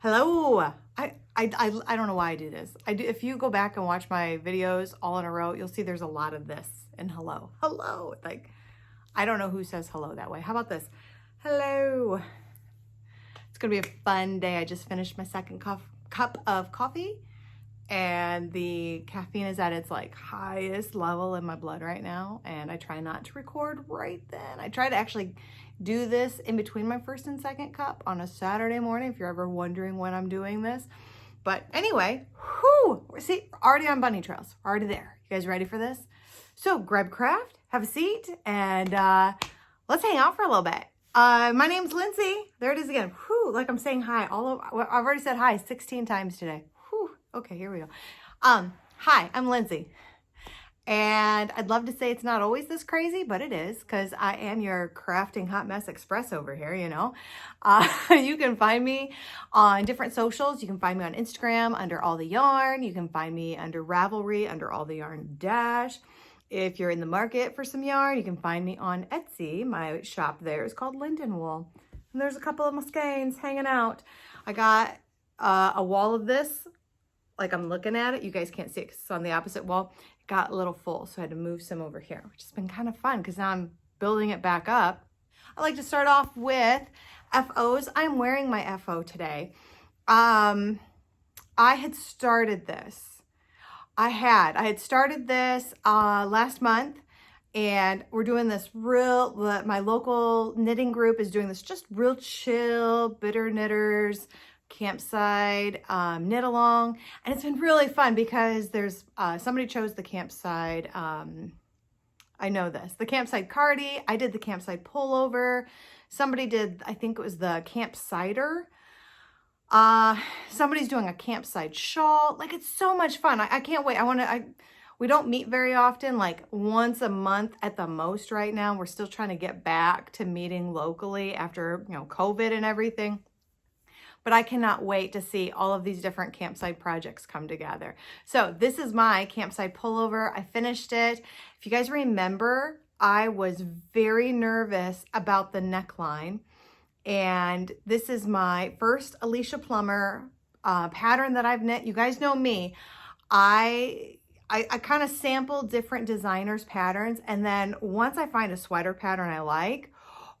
Hello. I don't know why I do this. If you go back and watch my videos all in a row, you'll see there's a lot of this and hello. Hello. Like, I don't know who says hello that way. How about this? Hello. It's going to be a fun day. I just finished my second cup of coffee and the caffeine is at its like highest level in my blood right now. And I try not to record right then. I try to actually do this in between my first and second cup on a Saturday morning, if you're ever wondering when I'm doing this. But anyway, see, already on bunny trails, already there. You guys ready for this? So grab craft, have a seat, and let's hang out for a little bit. My name's Lindsay. There it is again. Like I'm saying hi all over. I've already said hi 16 times today. Okay, here we go. Hi, I'm Lindsay. And I'd love to say it's not always this crazy, but it is, because I am your crafting hot mess express over here, you know. You can find me on different socials. You can find me on Instagram under All the Yarn. You can find me under Ravelry under All the Yarn Dash. If you're in the market for some yarn, you can find me on Etsy. My shop there is called Linden Wool. And there's a couple of my skeins hanging out. I got a wall of this. Like I'm looking at it. You guys can't see it because it's on the opposite wall. It got a little full, so I had to move some over here, which has been kind of fun because now I'm building it back up. I like to start off with FOs. I'm wearing my FO today. I had started this. I had started this last month, and we're doing this my local knitting group is doing this just real chill, bitter knitters, Campside knit along, and it's been really fun because there's somebody chose the Campside I know this, the Campside cardi. I did the Campside pullover. Somebody did, I think it was the Campsider. Somebody's doing a Campside shawl. Like, it's so much fun. I can't wait. We don't meet very often, like once a month at the most right now. We're still trying to get back to meeting locally after, you know, COVID and everything. But I cannot wait to see all of these different Campside projects come together. So this is my Campside pullover. I finished it. If you guys remember, I was very nervous about the neckline. And this is my first Alicia Plummer pattern that I've knit. You guys know me. I kind of sample different designers' patterns. And then once I find a sweater pattern I like,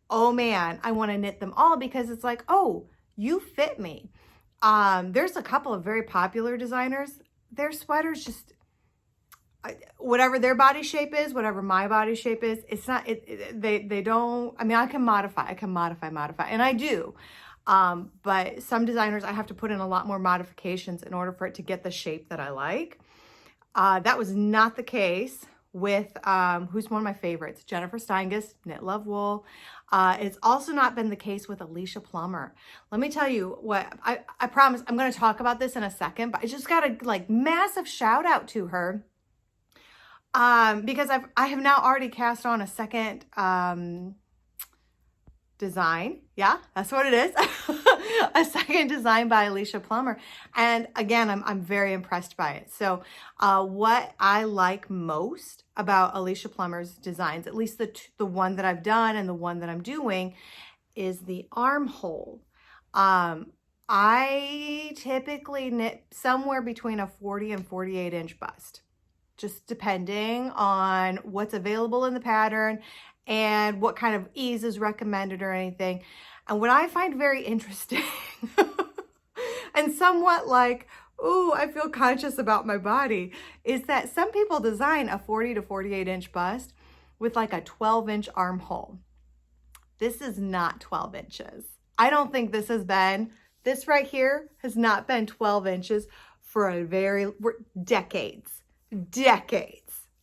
oh man, I want to knit them all because it's like, oh, you fit me. There's a couple of very popular designers. Their sweaters just, whatever their body shape is, whatever my body shape is, it's not, they don't, I mean, I can modify, and I do. But some designers, I have to put in a lot more modifications in order for it to get the shape that I like. That was not the case with, who's one of my favorites, Jennifer Steingass, Knit Love Wool. It's also not been the case with Alicia Plummer. Let me tell you what, I promise I'm going to talk about this in a second, but I just got a like massive shout out to her. Because I have now already cast on a second, design. Yeah, that's what it is. A second design by Alicia Plummer. And again, I'm very impressed by it. So what I like most about Alicia Plummer's designs, at least the one that I've done and the one that I'm doing, is the armhole. I typically knit somewhere between a 40 and 48 inch bust, just depending on what's available in the pattern and what kind of ease is recommended or anything. And what I find very interesting and somewhat like, ooh, I feel conscious about my body, is that some people design a 40 to 48 inch bust with like a 12-inch armhole. This is not 12 inches. I don't think this right here has not been 12 inches for decades.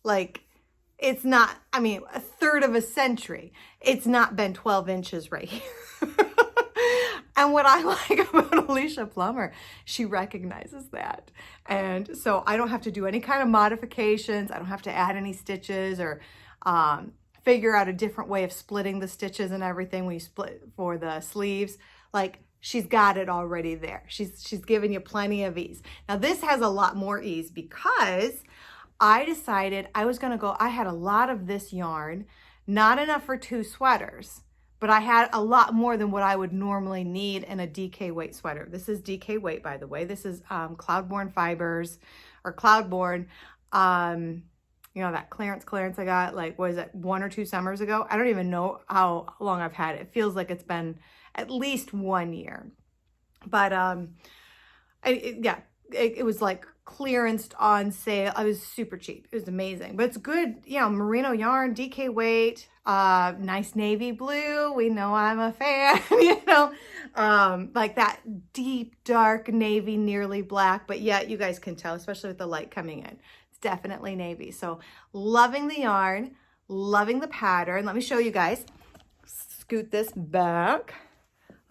Like, it's not, I mean, a third of a century. It's not been 12 inches right here. And what I like about Alicia Plummer, she recognizes that. And so I don't have to do any kind of modifications. I don't have to add any stitches or figure out a different way of splitting the stitches and everything when you split for the sleeves. Like, she's got it already there. She's giving you plenty of ease. Now this has a lot more ease because I decided I was going to go, I had a lot of this yarn, not enough for 2 sweaters, but I had a lot more than what I would normally need in a DK weight sweater. This is DK weight, by the way. This is Cloudborn fibers, or Cloudborn. You know, that clearance I got, like, was it 1 or 2 summers ago? I don't even know how long I've had it. It feels like it's been at least 1 year. But yeah, it was like clearanced on sale. It was super cheap. It was amazing, but it's good. You know, merino yarn, DK weight, nice navy blue. We know I'm a fan, you know, like that deep, dark navy, nearly black, but yet you guys can tell, especially with the light coming in, it's definitely navy. So loving the yarn, loving the pattern. Let me show you guys. Scoot this back.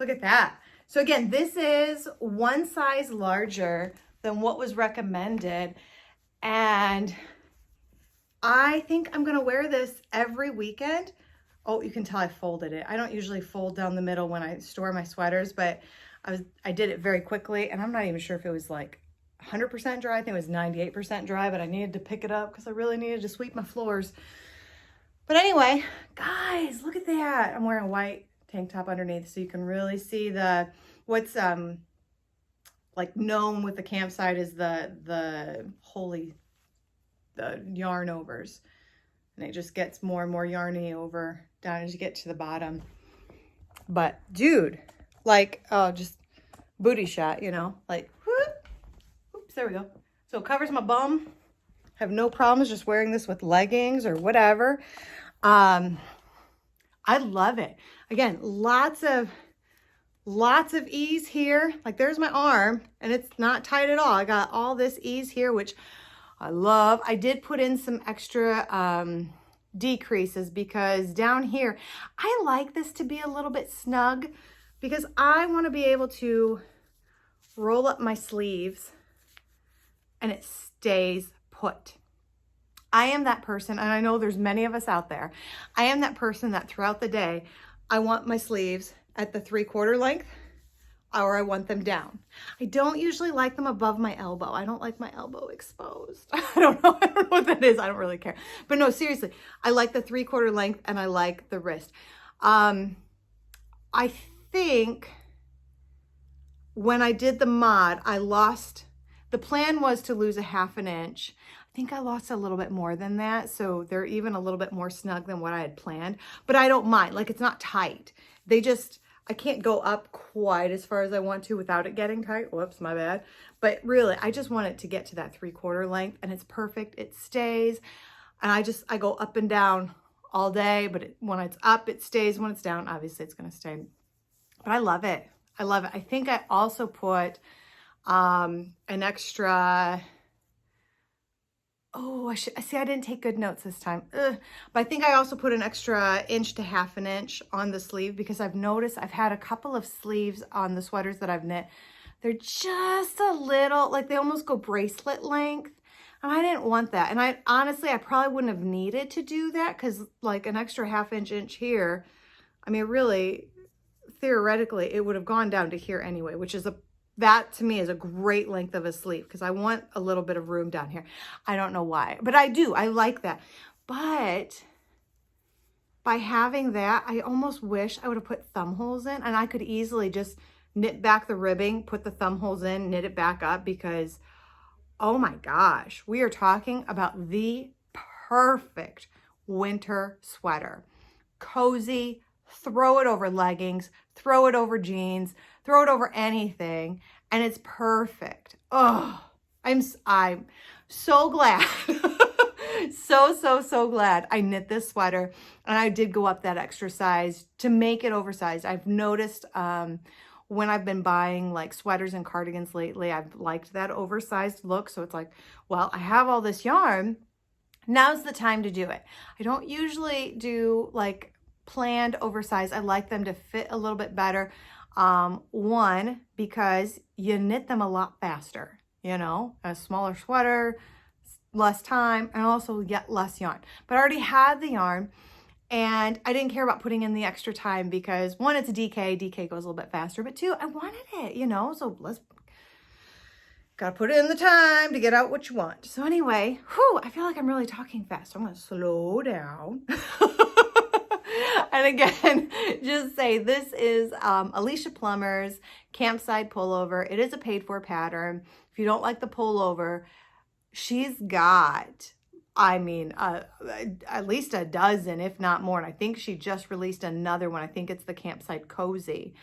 Look at that. So again, this is 1 size larger than what was recommended. And I think I'm gonna wear this every weekend. Oh, you can tell I folded it. I don't usually fold down the middle when I store my sweaters, but I did it very quickly, and I'm not even sure if it was like 100% dry. I think it was 98% dry, but I needed to pick it up because I really needed to sweep my floors. But anyway, guys, look at that. I'm wearing a white tank top underneath, so you can really see what's like known with the Campside is the yarn overs, and it just gets more and more yarny over down as you get to the bottom. But dude, like, oh, just booty shot, you know, like, whoop, oops, there we go. So it covers my bum. Have no problems just wearing this with leggings or whatever. I love it. Again, lots of ease here. Like, there's my arm, and it's not tight at all. I got all this ease here, which I love. I did put in some extra decreases because down here, I like this to be a little bit snug because I want to be able to roll up my sleeves and it stays put. I am that person, and I know there's many of us out there. I am that person that throughout the day, I want my sleeves at the 3/4 length, or I want them down. I don't usually like them above my elbow. I don't like my elbow exposed. I don't know what that is. I don't really care. But no, seriously, I like the 3/4 length, and I like the wrist. I think when I did the mod, the plan was to lose a 1/2 inch. I think I lost a little bit more than that. So they're even a little bit more snug than what I had planned, but I don't mind. Like, it's not tight. I can't go up quite as far as I want to without it getting tight. Whoops, my bad. But really, I just want it to get to that 3/4 length, and it's perfect. It stays. And I go up and down all day, but when it's up, it stays. When it's down, obviously it's going to stay. But I love it. I love it. I think I also put an extra, oh, I didn't take good notes this time. But I think I also put an extra 1 to 1/2 inch on the sleeve because I've noticed I've had a couple of sleeves on the sweaters that I've knit. They're just a little, like, they almost go bracelet length. And I didn't want that. And I honestly probably wouldn't have needed to do that because, like, an extra 1/2 inch here, I mean, really, theoretically, it would have gone down to here anyway, which is that to me is a great length of a sleeve because I want a little bit of room down here. I don't know why, but I do. I like that. But by having that, I almost wish I would have put thumb holes in, and I could easily just knit back the ribbing, put the thumb holes in, knit it back up because, oh my gosh, we are talking about the perfect winter sweater. Cozy, throw it over leggings, throw it over jeans, throw it over anything, and it's perfect. Oh, I'm so glad. so glad I knit this sweater, and I did go up that extra size to make it oversized. I've noticed when I've been buying like sweaters and cardigans lately, I've liked that oversized look. So it's like, well, I have all this yarn. Now's the time to do it. I don't usually do like planned oversized. I like them to fit a little bit better. One, because you knit them a lot faster, you know, a smaller sweater, less time, and also get less yarn. But I already had the yarn, and I didn't care about putting in the extra time because one, it's a DK goes a little bit faster, but two, I wanted it, you know, so gotta put in the time to get out what you want. So anyway, I feel like I'm really talking fast. So I'm gonna slow down. And And again, just say this is Alicia Plummer's Campside Pullover. It is a paid for pattern. If you don't like the pullover, she's got, I mean, at least a dozen, if not more. And I think she just released another one. I think it's the Campside Cozy.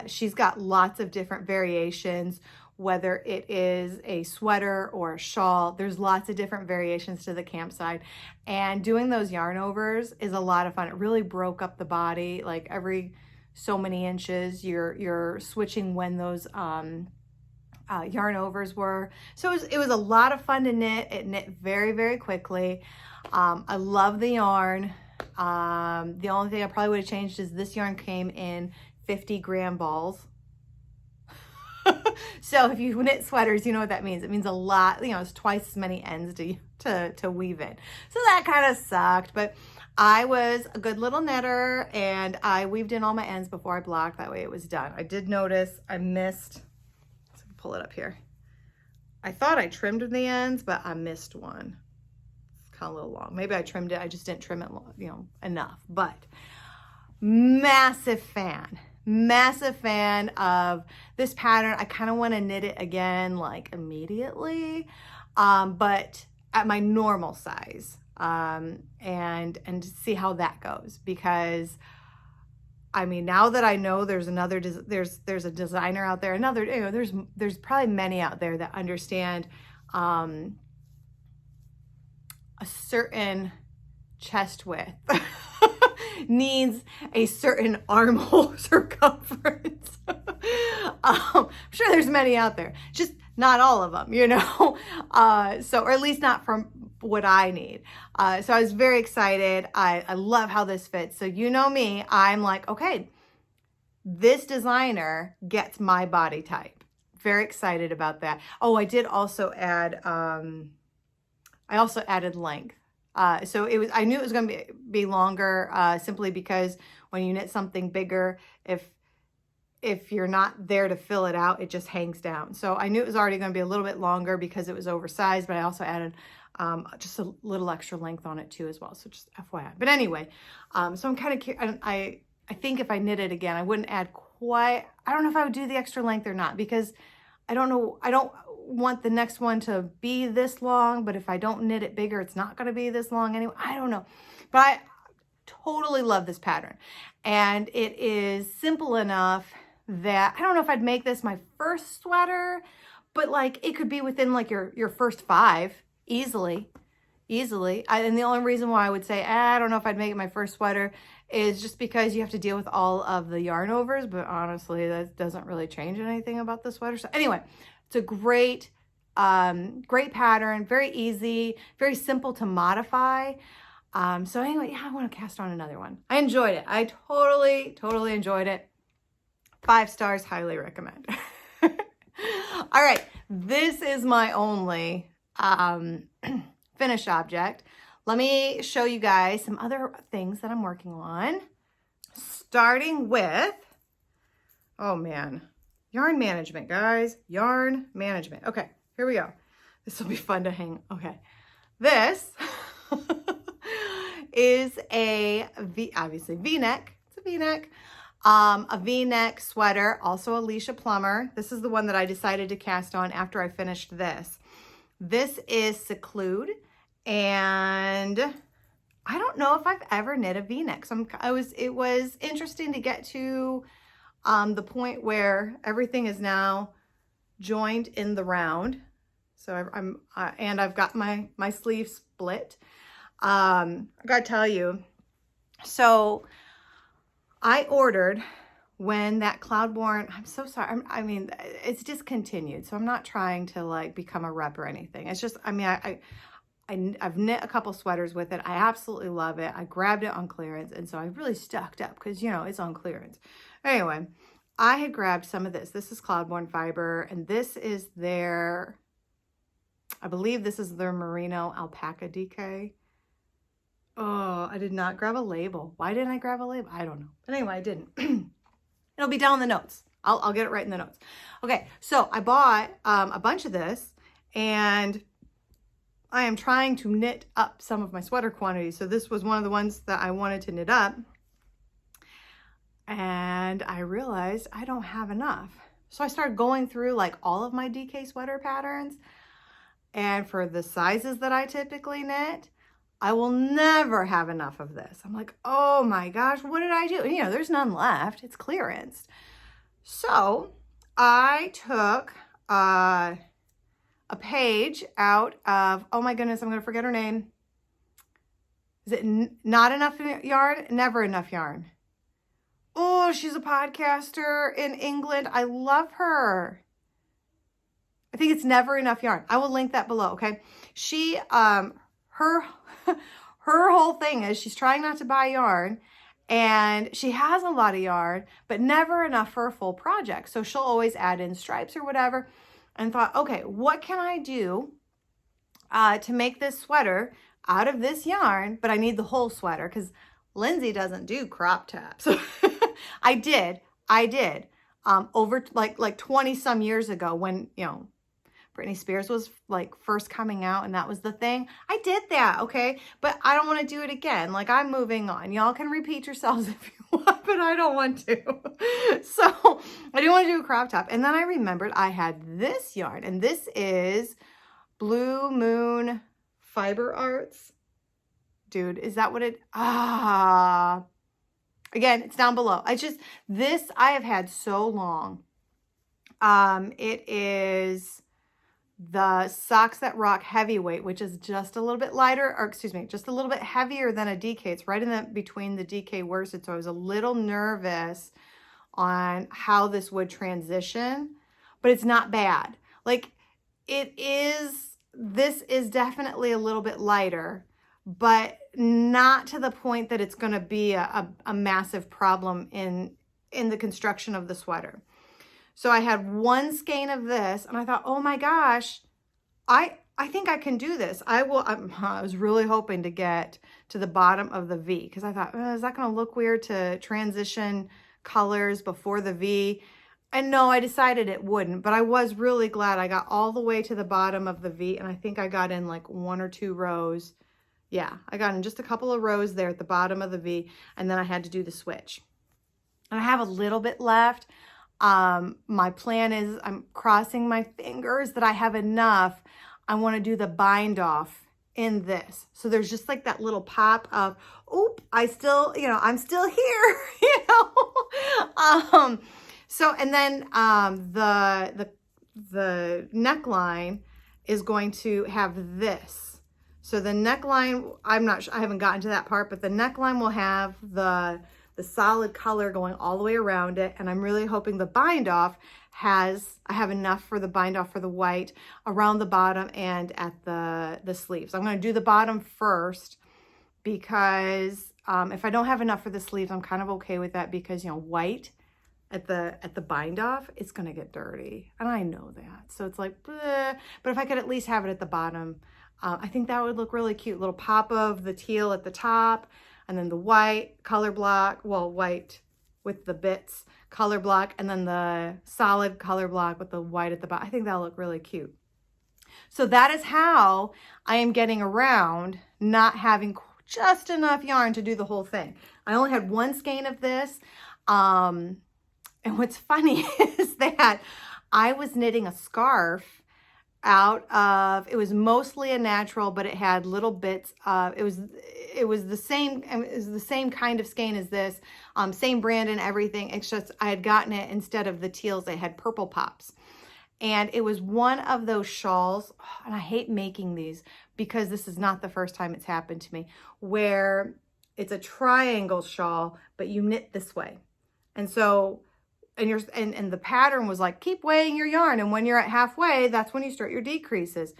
She's got lots of different variations, whether it is a sweater or a shawl. There's lots of different variations to the Campside. And doing those yarn overs is a lot of fun. It really broke up the body. Like every so many inches, you're switching when those yarn overs were. So it was a lot of fun to knit. It knit very, very quickly. I love the yarn. The only thing I probably would have changed is this yarn came in 50-gram balls. So if you knit sweaters, you know what that means. It means a lot, you know, it's twice as many ends to weave in. So that kind of sucked, but I was a good little knitter and I weaved in all my ends before I blocked. That way it was done. I did notice I missed, let's pull it up here. I thought I trimmed the ends, but I missed one. It's kind of a little long. Maybe I trimmed it. I just didn't trim it, you know, enough, but massive fan of this pattern. I kind of want to knit it again, like immediately, but at my normal size, and see how that goes. Because I mean, now that I know there's another, there's a designer out there, another, you know, there's probably many out there that understand, a certain chest width needs a certain armhole circumference. I'm sure there's many out there, just not all of them, you know. So, or at least not from what I need. So I was very excited. I love how this fits. So you know me, I'm like, okay, this designer gets my body type. Very excited about that. Oh, I did also add, I also added length. So it was, I knew it was going to be longer, simply because when you knit something bigger, if you're not there to fill it out, it just hangs down. So I knew it was already going to be a little bit longer because it was oversized, but I also added, just a little extra length on it too as well. So just FYI. But anyway, so I'm kind of curious. I think if I knit it again, I wouldn't add quite, I don't know if I would do the extra length or not, because I don't know, I don't want the next one to be this long, but if I don't knit it bigger, it's not going to be this long anyway. I don't know, but I totally love this pattern, and it is simple enough that I don't know if I'd make this my first sweater, but like it could be within like your first 5 easily. And the only reason why I would say I don't know if I'd make it my first sweater is just because you have to deal with all of the yarn overs, but honestly that doesn't really change anything about the sweater. So anyway, it's a great pattern, very easy, very simple to modify. So anyway, yeah, I want to cast on another one. I enjoyed it. I totally enjoyed it. 5 stars, highly recommend. All right, this is my only finish object. Let me show you guys some other things that I'm working on. Starting with, oh man, yarn management, guys. Yarn management. Okay, here we go. This will be fun to hang. Okay, this is obviously V-neck. It's a V-neck. A V-neck sweater, also Alicia Plummer. This is the one that I decided to cast on after I finished this. This is Seclude, and I don't know if I've ever knit a V-neck. So it was interesting to get to the point where everything is now joined in the round. So and I've got my sleeve split. I gotta tell you, so I ordered when that Cloudborn, I'm so sorry. I mean, it's discontinued. So I'm not trying to like become a rep or anything. It's just, I mean, I've knit a couple sweaters with it. I absolutely love it. I grabbed it on clearance. And so I really stocked up because, you know, it's on clearance. Anyway, I had grabbed some of this. This is Cloudborn fiber. And this is their, I believe this is their Merino Alpaca DK. Oh, I did not grab a label. Why didn't I grab a label? I don't know. But anyway, I didn't. It'll be down in the notes. I'll get it right in the notes. Okay, so I bought a bunch of this, and I am trying to knit up some of my sweater quantities. So this was one of the ones that I wanted to knit up. and I realized I don't have enough. So I started going through like all of my DK sweater patterns, and for the sizes that I typically knit, I will never have enough of this. I'm like, oh my gosh, what did I do? And, you know, there's none left. It's clearance. So I took a page out of, oh my goodness, I'm going to forget her name. Is it Not Enough Yarn? Never Enough Yarn. Oh, she's a podcaster in England. I love her. I think it's Never Enough Yarn. I will link that below, okay? She, her whole thing is she's trying not to buy yarn, and she has a lot of yarn, but never enough for a full project. So she'll always add in stripes or whatever, and thought, okay, what can I do to make this sweater out of this yarn, but I need the whole sweater because Lindsay doesn't do crop tops. I did over like 20 some years ago when, you know, Britney Spears was like first coming out and that was the thing. I did that, okay? But I don't want to do it again. Like, I'm moving on. Y'all can repeat yourselves if you want, but I don't want to. So I didn't want to do a crop top. And then I remembered I had this yarn, and this is Blue Moon Fiber Arts. Dude, is that what it, again, it's down below. This I have had so long. It is the Socks That Rock Heavyweight, which is just a little bit lighter, or excuse me, just a little bit heavier than a DK. It's right in the between the DK worsted, so I was a little nervous on how this would transition, but it's not bad. Like, this is definitely a little bit lighter, but not to the point that it's going to be a massive problem in the construction of the sweater. So I had one skein of this, and I thought, oh my gosh, I think I can do this. I was really hoping to get to the bottom of the V, because I thought, is that going to look weird to transition colors before the V? And no, I decided it wouldn't, but I was really glad I got all the way to the bottom of the V, and I think I got in like 1 or 2 rows. Yeah, I got in just a couple of rows there at the bottom of the V, and then I had to do the switch. And I have a little bit left. My plan is, I'm crossing my fingers that I have enough. I want to do the bind off in this. So there's just like that little pop of, oop, I'm still here, you know? So, and then, the neckline is going to have this. So the neckline, I'm not sure, I haven't gotten to that part, but the neckline will have the solid color going all the way around it. And I'm really hoping the bind off I have enough for the bind off for the white around the bottom and at the sleeves. I'm going to do the bottom first because if I don't have enough for the sleeves, I'm kind of okay with that, because, you know, white at the bind off, it's going to get dirty. And I know that. So it's like, bleh. But if I could at least have it at the bottom, I think that would look really cute. Little pop of the teal at the top, and then the white color block, well, white with the bits color block, and then the solid color block with the white at the bottom. I think that'll look really cute. So that is how I am getting around not having just enough yarn to do the whole thing. I only had one skein of this. And what's funny is that I was knitting a scarf out of, it was mostly a natural, but it had little bits of, it was the same kind of skein as this, same brand and everything. It's just I had gotten it, instead of the teals, they had purple pops, and it was one of those shawls. And I hate making these because this is not the first time it's happened to me, where it's a triangle shawl, but you knit this way, and so. And the pattern was like, keep weighing your yarn, and when you're at halfway, that's when you start your decreases.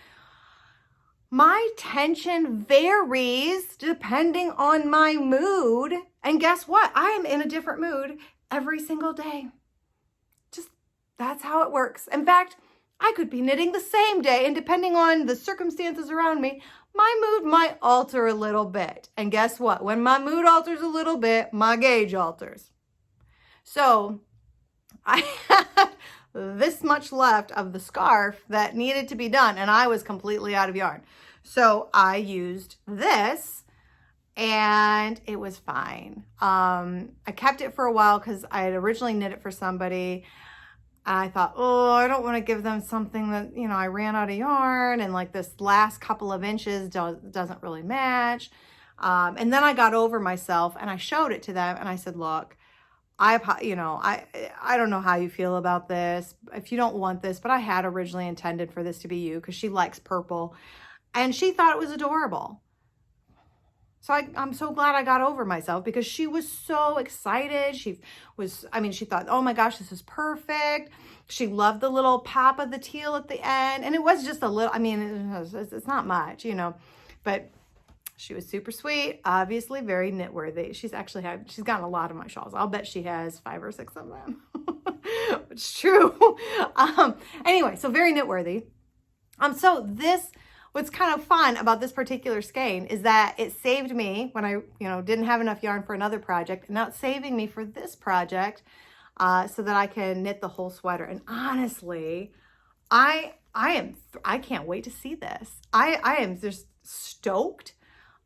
My tension varies depending on my mood, and guess what? I am in a different mood every single day. Just, that's how it works. In fact, I could be knitting the same day, and depending on the circumstances around me, my mood might alter a little bit. And guess what? When my mood alters a little bit, my gauge alters. So I had this much left of the scarf that needed to be done, and I was completely out of yarn. So I used this, and it was fine. I kept it for a while because I had originally knit it for somebody. I thought, oh, I don't want to give them something that, you know, I ran out of yarn and like this last couple of inches doesn't really match. And then I got over myself and I showed it to them and I said, look, I don't know how you feel about this, if you don't want this, but I had originally intended for this to be you because she likes purple and she thought it was adorable. So I'm so glad I got over myself because she was so excited. She thought, oh my gosh, this is perfect. She loved the little pop of the teal at the end. And it was just a little, it's not much, you know, but she was super sweet, obviously very knit worthy. She's gotten a lot of my shawls. I'll bet she has 5 or 6 of them. It's true. Anyway, so very knit worthy. What's kind of fun about this particular skein is that it saved me when I, didn't have enough yarn for another project. And now it's saving me for this project so that I can knit the whole sweater. And honestly, I can't wait to see this. I am just stoked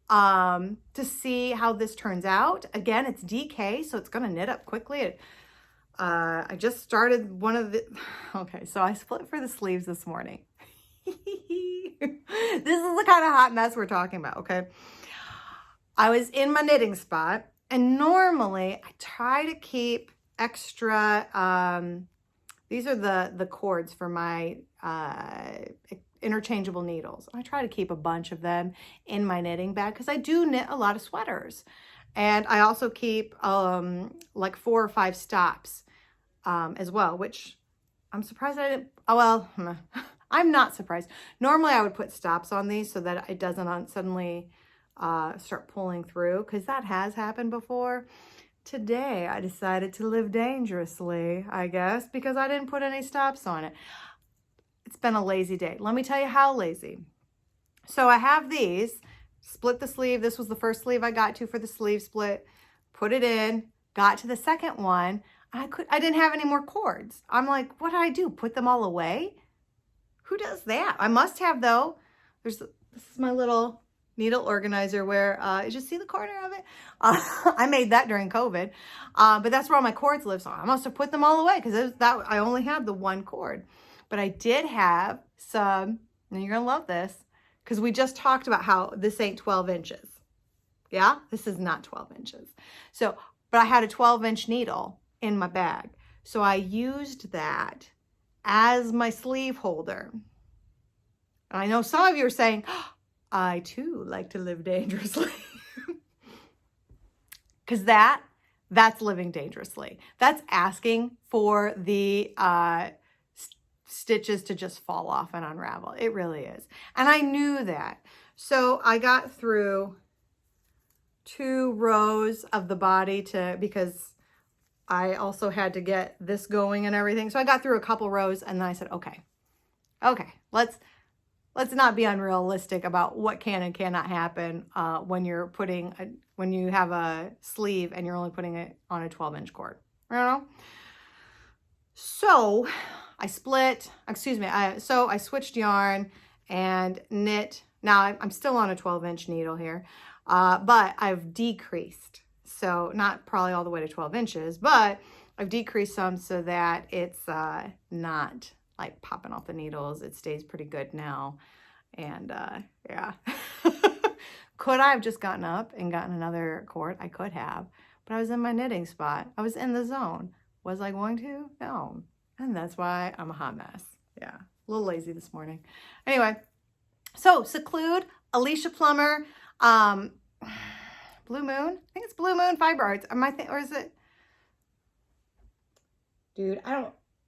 to see how this turns out. Again, it's DK, so it's going to knit up quickly. I just started okay, so I split for the sleeves this morning. This is the kind of hot mess we're talking about, okay? I was in my knitting spot, and normally I try to keep extra, these are the cords for my interchangeable needles. I try to keep a bunch of them in my knitting bag because I do knit a lot of sweaters. And I also keep like 4 or 5 stops as well, which I'm surprised I didn't, I'm not surprised. Normally I would put stops on these so that it doesn't suddenly start pulling through, because that has happened before. Today I decided to live dangerously, I guess, because I didn't put any stops on it. It's been a lazy day. Let me tell you how lazy. So I have these, split the sleeve. This was the first sleeve I got to for the sleeve split. Put it in, got to the second one. I didn't have any more cords. I'm like, what did I do? Put them all away? Who does that? I must have, though. This is my little needle organizer where, you just see the corner of it? I made that during COVID, but that's where all my cords live. So I must have put them all away because I only had the one cord. But I did have some, and you're gonna love this, because we just talked about how this ain't 12 inches. Yeah, this is not 12 inches. So, but I had a 12-inch needle in my bag. So I used that as my sleeve holder. And I know some of you are saying, oh, I too like to live dangerously. Because that's living dangerously. That's asking for the stitches to just fall off and unravel. It really is. And I knew that. So I got through 2 rows of the body because I also had to get this going and everything. So I got through a couple rows and then I said, okay, let's not be unrealistic about what can and cannot happen when you have a sleeve and you're only putting it on a 12-inch cord. You know? So I switched yarn and knit. Now I'm still on a 12-inch needle here, but I've decreased. So not probably all the way to 12 inches, but I've decreased some so that it's not like popping off the needles. It stays pretty good now. And yeah. Could I have just gotten up and gotten another cord? I could have, but I was in my knitting spot. I was in the zone. Was I going to? No. And that's why I'm a hot mess. Yeah. A little lazy this morning. Anyway, so Seclude, Alicia Plummer, Blue Moon. I think it's Blue Moon Fiber Arts. Or is it? Dude, I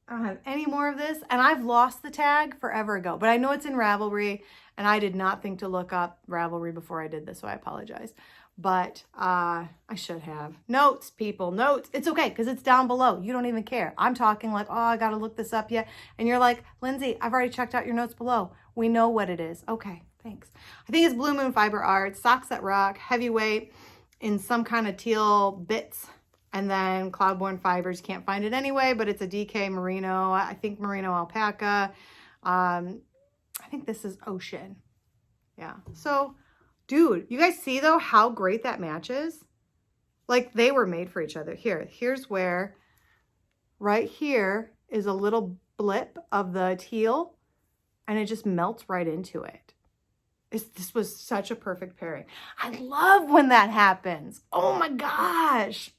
don't have any more of this, and I've lost the tag forever ago, but I know it's in Ravelry, and I did not think to look up Ravelry before I did this, so I apologize. But I should have. Notes, people, notes. It's okay, because it's down below. You don't even care. I'm talking like, oh, I got to look this up yet. And you're like, Lindsay, I've already checked out your notes below. We know what it is. Okay, thanks. I think it's Blue Moon Fiber Arts, Socks That Rock, heavyweight, in some kind of teal bits. And then Cloudborn Fibers. Can't find it anyway, but it's a DK Merino. I think Merino Alpaca. I think this is Ocean. Yeah. So Dude, you guys see though how great that matches? Like they were made for each other. Here's where, right here is a little blip of the teal and it just melts right into it. This was such a perfect pairing. I love when that happens. Oh my gosh.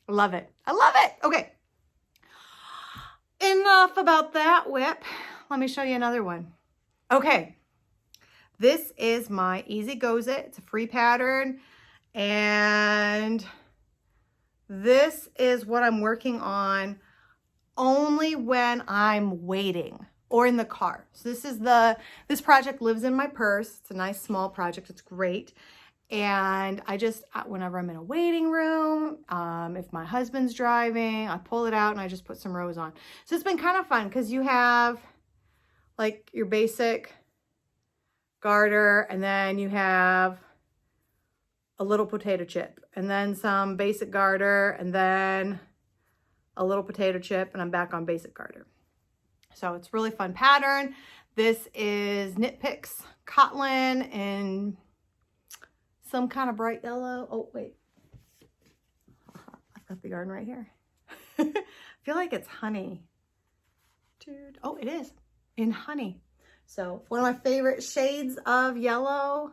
I love it. I love it. Okay. Enough about that whip. Let me show you another one. Okay. This is my Easy Goes It. It's a free pattern. And this is what I'm working on only when I'm waiting or in the car. So this project lives in my purse. It's a nice small project. It's great. And I just, whenever I'm in a waiting room, if my husband's driving, I pull it out and I just put some rows on. So it's been kind of fun because you have like your basic garter and then you have a little potato chip and then some basic garter and then a little potato chip and I'm back on basic garter. So it's really fun pattern. This is KintPicks Cotton in some kind of bright yellow. Oh, wait. I've got the yarn right here. I feel like it's honey. Dude. Oh, it is in honey. So one of my favorite shades of yellow.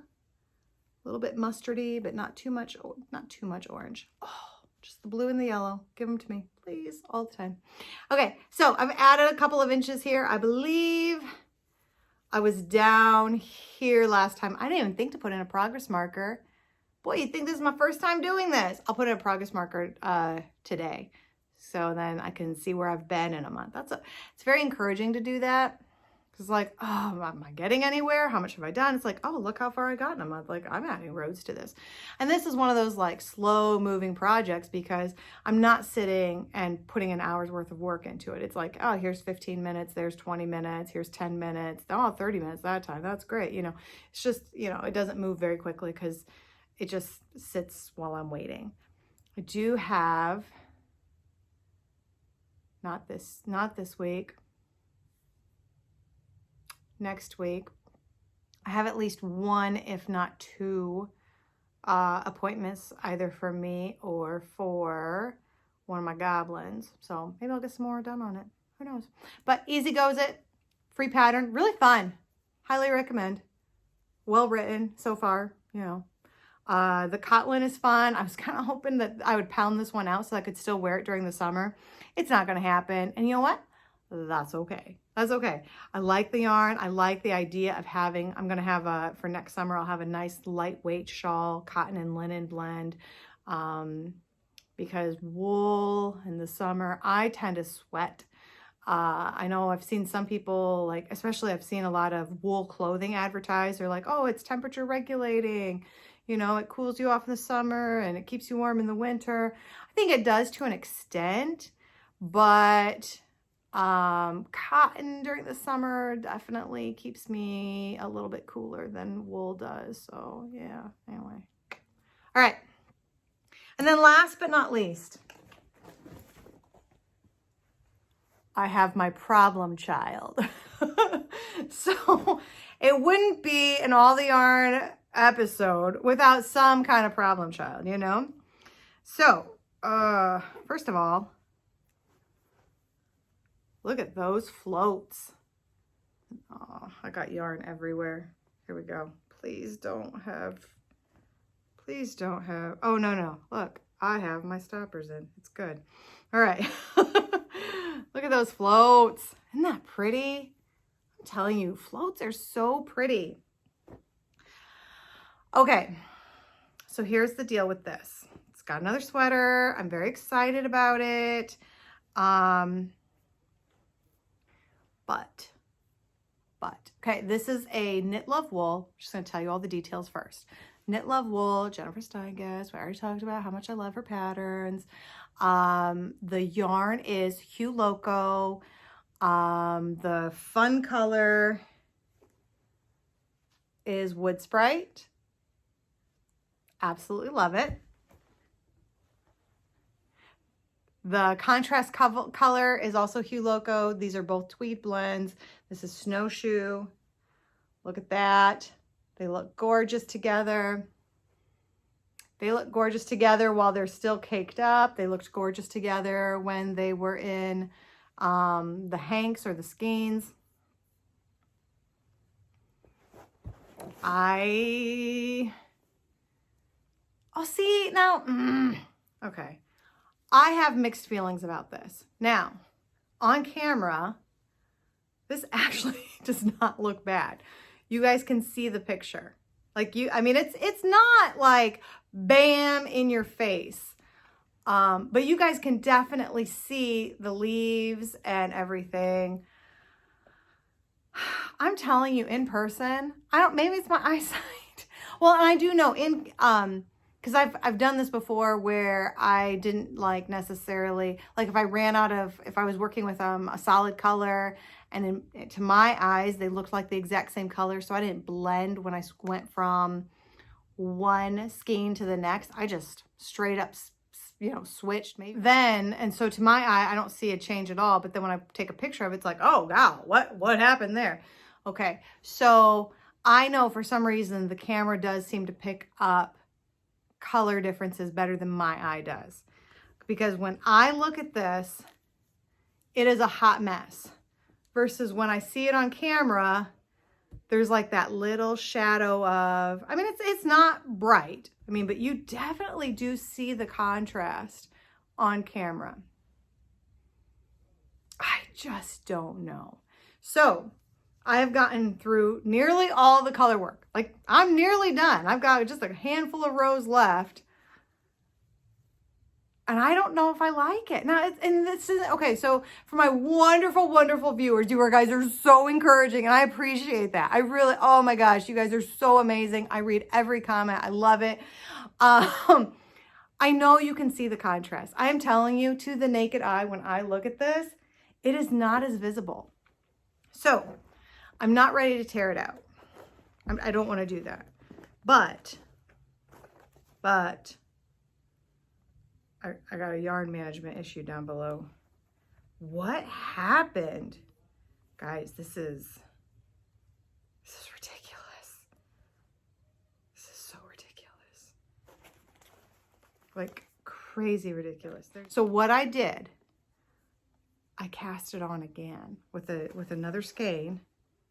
A little bit mustardy, but not too much orange. Oh, just the blue and the yellow. Give them to me, please, all the time. Okay, so I've added a couple of inches here. I believe I was down here last time. I didn't even think to put in a progress marker. Boy, you think this is my first time doing this. I'll put in a progress marker today. So then I can see where I've been in a month. It's very encouraging to do that. It's like, oh, am I getting anywhere? How much have I done? It's like, oh, look how far I got in a month. Like, I'm adding rows to this. And this is one of those like slow moving projects because I'm not sitting and putting an hour's worth of work into it. It's like, oh, here's 15 minutes. There's 20 minutes. Here's 10 minutes. Oh, 30 minutes that time. That's great. You know, it's just, you know, it doesn't move very quickly because it just sits while I'm waiting. I do have, not this week, next week, I have at least one, if not two, appointments either for me or for one of my goblins. So maybe I'll get some more done on it. Who knows? But Easy Goes It, free pattern, really fun. Highly recommend. Well written so far, you know. The cotton is fun. I was kind of hoping that I would pound this one out so I could still wear it during the summer. It's not going to happen. And you know what? That's okay. That's okay. I like the yarn. I like the idea of having, I'm going to have for next summer, I'll have a nice lightweight shawl, cotton and linen blend. Because wool in the summer, I tend to sweat. I know I've seen some people like, especially I've seen a lot of wool clothing advertised. They're like, oh, it's temperature regulating. You know, it cools you off in the summer and it keeps you warm in the winter. I think it does to an extent, but cotton during the summer definitely keeps me a little bit cooler than wool does. So yeah, anyway. All right. And then last but not least, I have my problem child. So it wouldn't be an All the Yarn episode without some kind of problem child, you know? So, first of all, look at those floats. Oh, I got yarn everywhere. Here we go. Please don't have, oh, no. Look, I have my stoppers in. It's good. All right. Look at those floats. Isn't that pretty? I'm telling you, floats are so pretty. Okay. So here's the deal with this. It's got another sweater. I'm very excited about it. But, okay, this is a Knit Love Wool. I'm just going to tell you all the details first. Knit Love Wool, Jennifer Steingass. We already talked about how much I love her patterns. The yarn is Hue Loco. The fun color is Wood Sprite. Absolutely love it. The contrast color is also Hue Loco. These are both Tweed blends. This is Snowshoe. Look at that. They look gorgeous together. They look gorgeous together while they're still caked up. They looked gorgeous together when they were in the hanks or the skeins. Oh, see, now, okay. I have mixed feelings about this. Now, on camera, this actually does not look bad. You guys can see the picture. Like I mean, it's not like bam in your face. But you guys can definitely see the leaves and everything. I'm telling you, in person, maybe it's my eyesight. Well, and I do know because I've done this before where I didn't like necessarily, like if I was working with a solid color and then to my eyes, they looked like the exact same color. So I didn't blend when I went from one skein to the next. I just straight up, switched maybe. And so to my eye, I don't see a change at all. But then when I take a picture of it, it's like, oh, wow, what happened there? Okay, so I know for some reason the camera does seem to pick up color differences better than my eye does. Because when I look at this, it is a hot mess. Versus when I see it on camera, there's like that little shadow of, I mean, it's not bright. I mean, but you definitely do see the contrast on camera. I just don't know. So I have gotten through nearly all the color work. Like I'm nearly done. I've got just a handful of rows left. And I don't know if I like it. Now, and this is, okay, so for my wonderful, wonderful viewers, you guys are so encouraging, and I appreciate that. I really, oh my gosh, you guys are so amazing. I read every comment. I love it. I know you can see the contrast. I am telling you, to the naked eye, when I look at this, it is not as visible. So, I'm not ready to tear it out. I don't want to do that. But, I got a yarn management issue down below. What happened? Guys, this is ridiculous. This is so ridiculous. Like crazy ridiculous. So what I did, I cast it on again with another skein.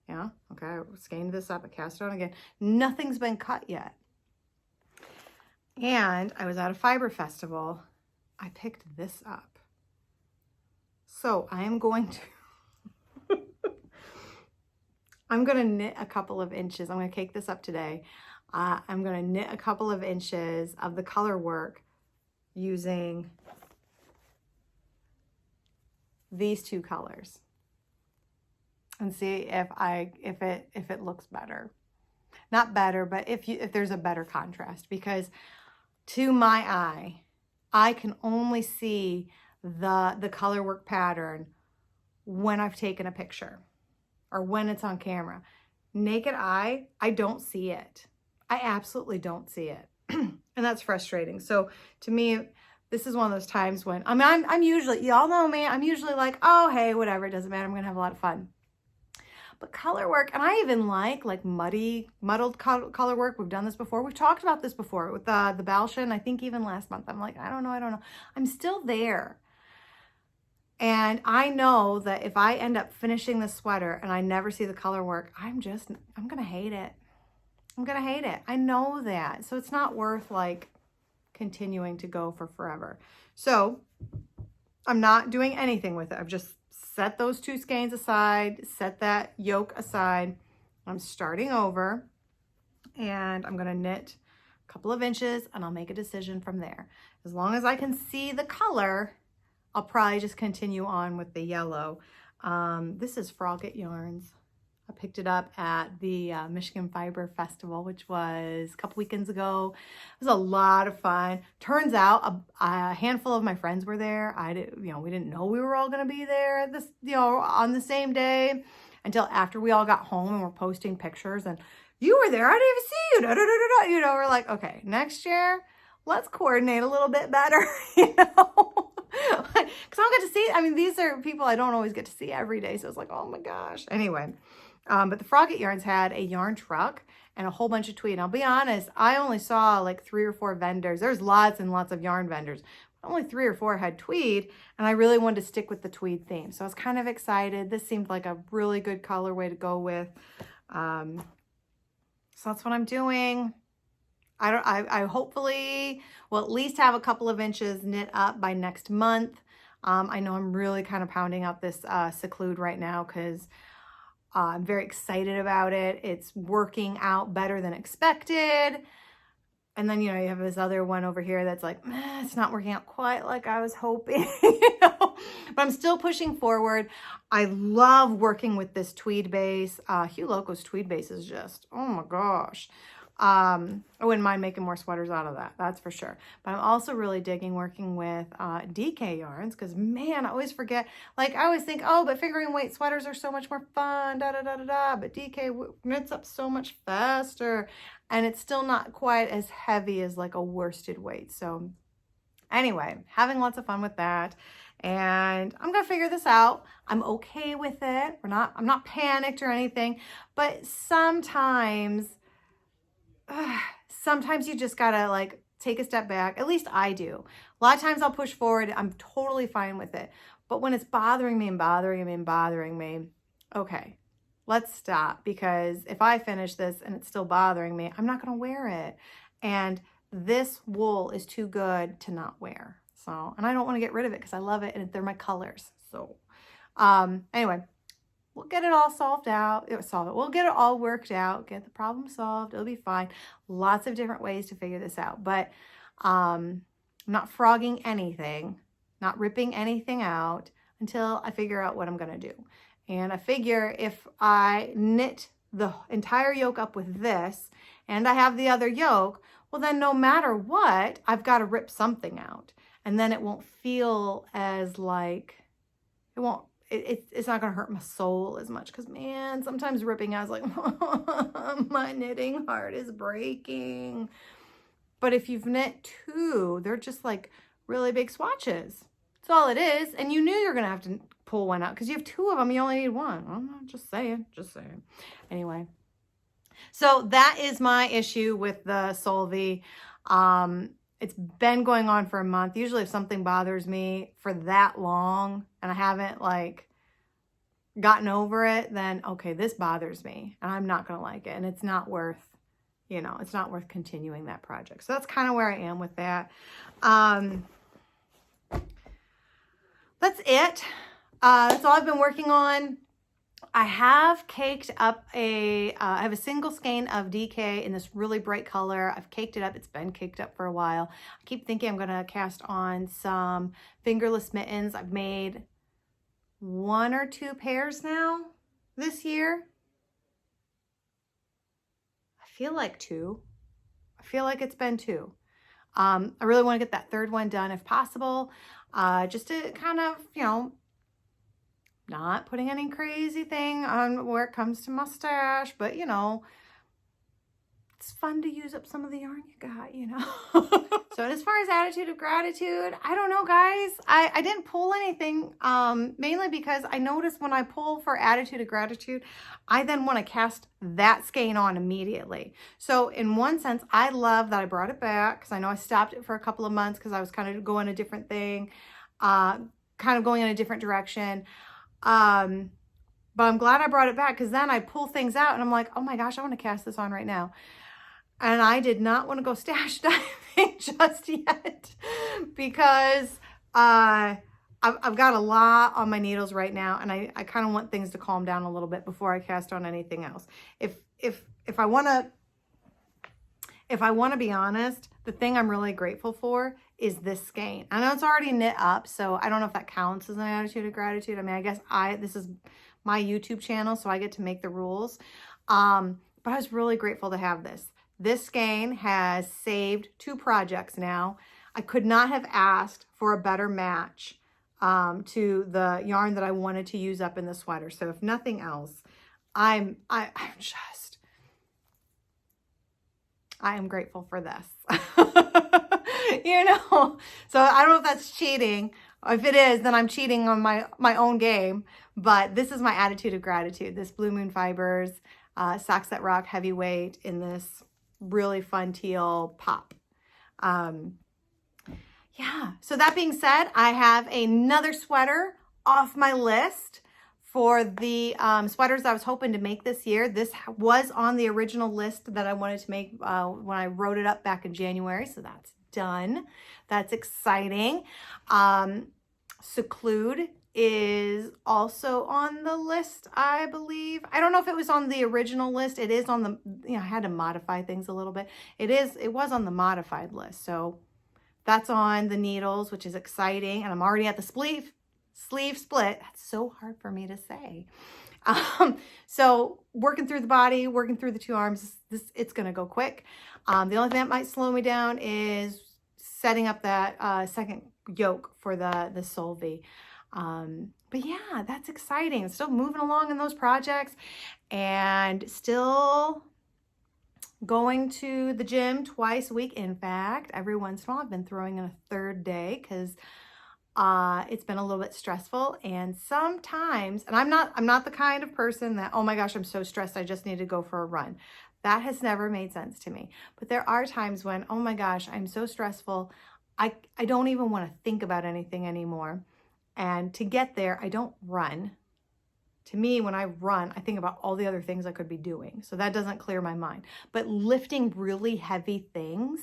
Yeah, okay, I skeined this up, I cast it on again. Nothing's been cut yet. And I was at a fiber festival. I picked this up. So I am going to, I'm going to knit a couple of inches. I'm going to cake this up today. I'm going to knit a couple of inches of the color work using these two colors and see if it looks better. Not better, but if there's a better contrast, because to my eye, I can only see the color work pattern when I've taken a picture or when it's on camera. Naked eye, I don't see it. I absolutely don't see it. And that's frustrating. So to me, this is one of those times when, I mean, I'm usually, y'all know me, I'm usually like, oh, hey, whatever, it doesn't matter. I'm going to have a lot of fun. But color work, and I even like muddled color work. We've done this before. We've talked about this before with the Balshin. I think even last month. I'm like, I don't know. I'm still there. And I know that if I end up finishing the sweater and I never see the color work, I'm going to hate it. I'm going to hate it. I know that. So it's not worth like continuing to go for forever. So I'm not doing anything with it. I've just set those two skeins aside, set that yoke aside. I'm starting over and I'm going to knit a couple of inches and I'll make a decision from there. As long as I can see the color, I'll probably just continue on with the yellow. This is Frogget Yarns. I picked it up at the Michigan Fiber Festival, which was a couple weekends ago. It was a lot of fun. Turns out a handful of my friends were there. We didn't know we were all going to be there on the same day until after we all got home and were posting pictures. And you were there. I didn't even see you. Da, da, da, da, da. We're like, okay, next year, let's coordinate a little bit better, Because I don't get to see, these are people I don't always get to see every day. So it's like, oh my gosh. Anyway. But the Frogget Yarns had a yarn truck and a whole bunch of tweed. And I'll be honest, I only saw like 3 or 4 vendors. There's lots and lots of yarn vendors. Only 3 or 4 had tweed, and I really wanted to stick with the tweed theme. So I was kind of excited. This seemed like a really good colorway to go with. So that's what I'm doing. I hopefully will at least have a couple of inches knit up by next month. I know I'm really kind of pounding out this Seclude right now because I'm very excited about it. It's working out better than expected. And then, you know, you have this other one over here that's like, it's not working out quite like I was hoping, you know? But I'm still pushing forward. I love working with this tweed base. Loco's tweed base is just, oh my gosh. I wouldn't mind making more sweaters out of that. That's for sure. But I'm also really digging working with DK yarns because, man, I always forget. Like, I always think, oh, but fingering weight sweaters are so much more fun, da-da-da-da-da. But DK knits up so much faster. And it's still not quite as heavy as like a worsted weight. So anyway, having lots of fun with that. And I'm going to figure this out. I'm okay with it. I'm not panicked or anything. But sometimes you just got to like take a step back. At least I do. A lot of times I'll push forward. I'm totally fine with it. But when it's bothering me and bothering me and bothering me, okay. Let's stop, because if I finish this and it's still bothering me, I'm not going to wear it. And this wool is too good to not wear. So, and I don't want to get rid of it because I love it and they're my colors. So, anyway, we'll get it all solved out. We'll get it all worked out, get the problem solved. It'll be fine. Lots of different ways to figure this out, but, I'm not frogging anything, not ripping anything out until I figure out what I'm going to do. And I figure if I knit the entire yoke up with this and I have the other yoke, well then no matter what, I've got to rip something out. And then it won't feel as like, it's not going to hurt my soul as much. Because man, sometimes ripping out is like, my knitting heart is breaking. But if you've knit 2, they're just like really big swatches. That's all it is. And you knew you're going to have to pull one out because you have 2 of them. You only need 1. I'm just saying. Anyway. So that is my issue with the Solvi. It's been going on for a month. Usually if something bothers me for that long and I haven't like gotten over it, then okay, this bothers me and I'm not going to like it. And it's not worth, you know, it's not worth continuing that project. So that's kind of where I am with that. That's it. That's all I've been working on. I have caked up I have a single skein of DK in this really bright color. I've caked it up. It's been caked up for a while. I keep thinking I'm going to cast on some fingerless mittens. I've made 1 or 2 pairs now this year. I feel like 2. I feel like it's been 2. I really want to get that 3rd one done if possible. Just to kind of, you know, not putting any crazy thing on where it comes to mustache, but you know, it's fun to use up some of the yarn you got, you know. So as far as attitude of gratitude, I don't know, guys. I didn't pull anything, mainly because I noticed when I pull for attitude of gratitude, I then want to cast that skein on immediately. So in one sense, I love that I brought it back because I know I stopped it for a couple of months because I was kind of going a different thing, kind of going in a different direction. But I'm glad I brought it back because then I pull things out and I'm like, oh my gosh, I want to cast this on right now. And I did not want to go stash diving just yet because I've got a lot on my needles right now, and I kind of want things to calm down a little bit before I cast on anything else. If I want to be honest, the thing I'm really grateful for is this skein. I know it's already knit up, so I don't know if that counts as an attitude of gratitude. I mean, I guess this is my YouTube channel, so I get to make the rules. But I was really grateful to have this. This skein has saved 2 projects now. I could not have asked for a better match to the yarn that I wanted to use up in the sweater. So if nothing else, I am grateful for this. You know, so I don't know if that's cheating, If it is, then I'm cheating on my own game. But this is my attitude of gratitude. This Blue Moon Fibers Socks That Rock Heavyweight in this really fun teal pop. Yeah, so that being said, I have another sweater off my list for the sweaters I was hoping to make this year. This was on the original list that I wanted to make when I wrote it up back in January, so that's done. That's exciting. Seclude is also on the list, I believe. I don't know if it was on the original list. It is on the, I had to modify things a little bit. It was on the modified list, so that's on the needles, which is exciting. And I'm already at the sleeve split. That's so hard for me to say. So working through the body, working through the two arms, it's going to go quick. The only thing that might slow me down is setting up that second yoke for the Solvi. But yeah, that's exciting. Still moving along in those projects and still going to the gym twice a week. In fact, every once in a while I've been throwing in a third day because it's been a little bit stressful. And sometimes, and I'm not the kind of person that, oh my gosh, I'm so stressed, I just need to go for a run. That has never made sense to me. But there are times when, oh my gosh, I'm so stressful, I don't even want to think about anything anymore. And to get there, I don't run. To me, when I run, I think about all the other things I could be doing. So that doesn't clear my mind. But lifting really heavy things,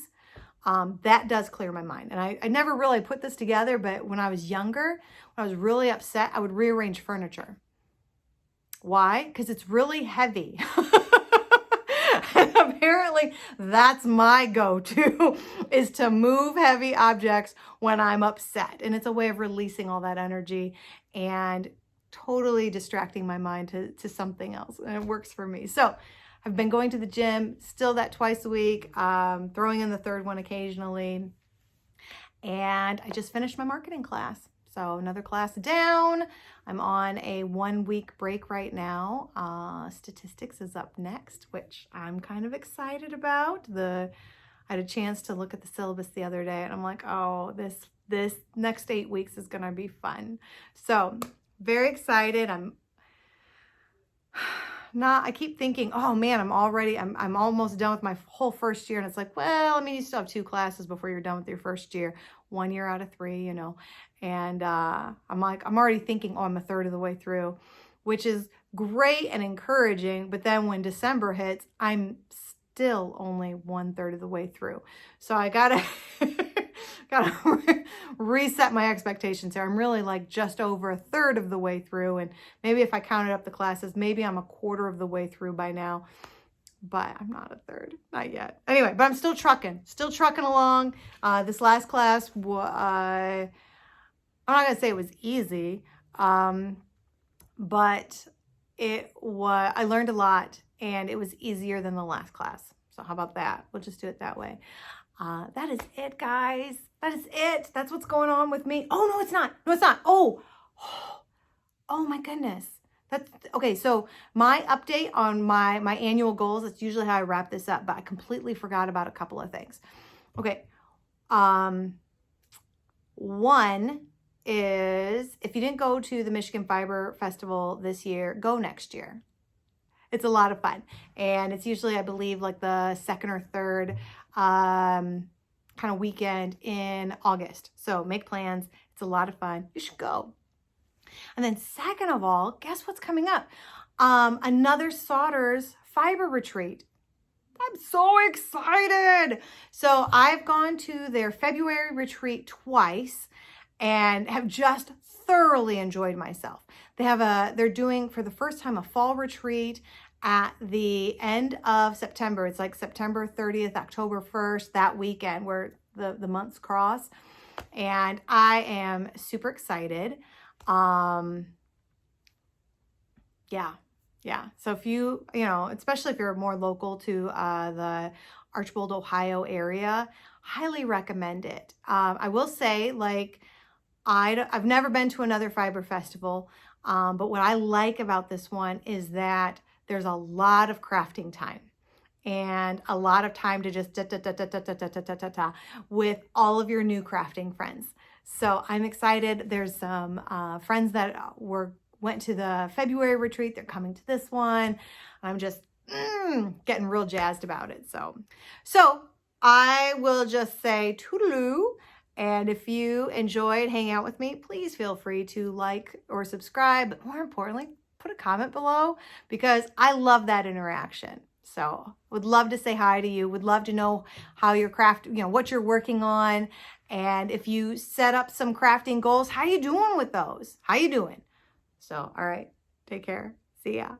that does clear my mind. And I never really put this together, but when I was younger, when I was really upset, I would rearrange furniture. Why? Because it's really heavy. And apparently that's my go-to, is to move heavy objects when I'm upset. And it's a way of releasing all that energy and totally distracting my mind to something else. And it works for me. So I've been going to the gym, still that twice a week, throwing in the third one occasionally. And I just finished my marketing class. So another class down. I'm on a 1 week break right now. Statistics is up next, which I'm kind of excited about. I had a chance to look at the syllabus the other day and I'm like, oh, this next 8 weeks is gonna be fun. So very excited. I keep thinking, oh man, I'm almost done with my whole first year. And it's like, well, I mean, you still have 2 classes before you're done with your first year, 1 year out of 3, And I'm already thinking, oh, I'm a third of the way through, which is great and encouraging. But then when December hits, I'm still only 1/3 of the way through. So I gotta reset my expectations here. I'm really like just over 1/3 of the way through. And maybe if I counted up the classes, maybe I'm 1/4 of the way through by now. But I'm not 1/3, not yet. Anyway, but I'm still trucking along. This last class, I'm not gonna say it was easy, but I learned a lot and it was easier than the last class. So how about that? We'll just do it that way. That is it, guys. That is it. That's what's going on with me. Oh, no, it's not. No, it's not. Oh my goodness. That's okay. So my update on my annual goals, that's usually how I wrap this up, but I completely forgot about a couple of things. Okay. One is, if you didn't go to the Michigan Fiber Festival this year, go next year. It's a lot of fun. And it's usually, I believe, like the second or third kind of weekend in August. So make plans. It's a lot of fun. You should go. And then second of all, guess what's coming up? Another Sauders fiber retreat. I'm so excited. So I've gone to their February retreat twice and have just thoroughly enjoyed myself. They're doing for the first time a fall retreat at the end of September. It's like September 30th, October 1st, that weekend where the months cross. And I am super excited. Yeah. So if you especially if you're more local to the Archbold, Ohio area, highly recommend it. I will say, like, I've never been to another fiber festival, but what I like about this one is that there's a lot of crafting time and a lot of time to just with all of your new crafting friends. So I'm excited. There's some friends that went to the February retreat. They're coming to this one. I'm just getting real jazzed about it. So I will just say toodaloo. And if you enjoyed hanging out with me, please feel free to like or subscribe. But more importantly, put a comment below because I love that interaction. So would love to say hi to you. Would love to know how your craft, what you're working on. And if you set up some crafting goals, how you doing with those? How you doing? So, all right, take care. See ya.